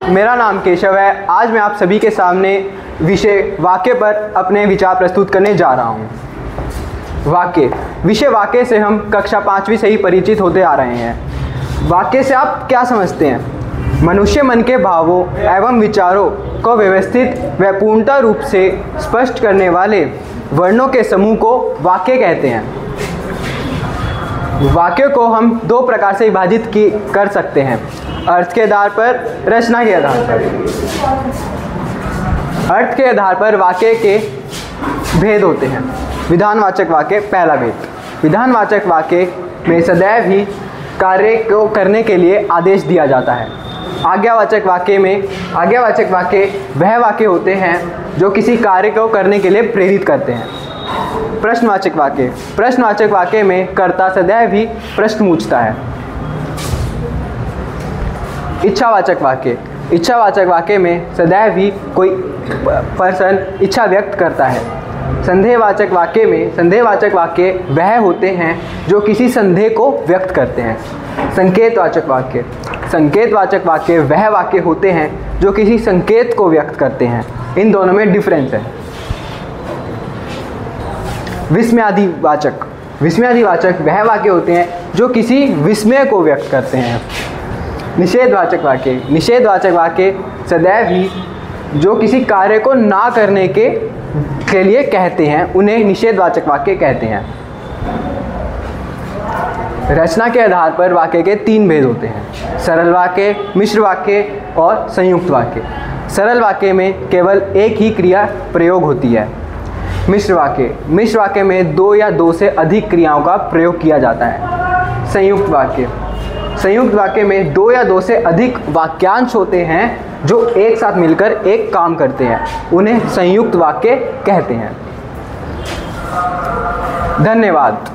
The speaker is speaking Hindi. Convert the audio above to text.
मेरा नाम केशव है। आज मैं आप सभी के सामने विषय वाक्य पर अपने विचार प्रस्तुत करने जा रहा हूँ। वाक्य विषय वाक्य से हम कक्षा 5वीं से ही परिचित होते आ रहे हैं। वाक्य से आप क्या समझते हैं? मनुष्य मन के भावों एवं विचारों को व्यवस्थित व पूर्णतः रूप से स्पष्ट करने वाले वर्णों के समूह को वाक्य कहते हैं। वाक्य को हम दो प्रकार से विभाजित कर सकते हैं, अर्थ के आधार पर, रचना के आधार पर। अर्थ के आधार पर वाक्य के भेद होते हैं। विधानवाचक वाक्य पहला भेद। विधानवाचक वाक्य में सदैव ही कार्य को करने के लिए आदेश दिया जाता है। आज्ञावाचक वाक्य वह वाक्य होते हैं जो किसी कार्य को करने के लिए प्रेरित करते हैं। प्रश्नवाचक वाक्य में कर्ता सदैव ही प्रश्न पूछता है। इच्छावाचक वाक्य में सदैव ही कोई पर्सन इच्छा व्यक्त करता है। संदेहवाचक वाक्य वह होते हैं जो किसी संदेह को व्यक्त करते हैं। संकेतवाचक वाक्य वह वाक्य होते हैं जो किसी संकेत को व्यक्त करते हैं। इन दोनों में डिफरेंस है। विस्मयादिवाचक वह वाक्य होते हैं जो किसी विस्मय को व्यक्त करते हैं। निषेधवाचक वाक्य सदैव ही जो किसी कार्य को ना करने के लिए कहते हैं, उन्हें निषेधवाचक वाक्य कहते हैं। रचना के आधार पर वाक्य के तीन भेद होते हैं: सरल वाक्य, मिश्र वाक्य और संयुक्त वाक्य। सरल वाक्य में केवल एक ही क्रिया प्रयोग होती है। मिश्र वाक्य में दो या दो से अधिक क्रियाओं का प्रयोग किया जाता है। संयुक्त वाक्य में दो या दो से अधिक वाक्यांश होते हैं जो एक साथ मिलकर एक काम करते हैं, उन्हें संयुक्त वाक्य कहते हैं। धन्यवाद।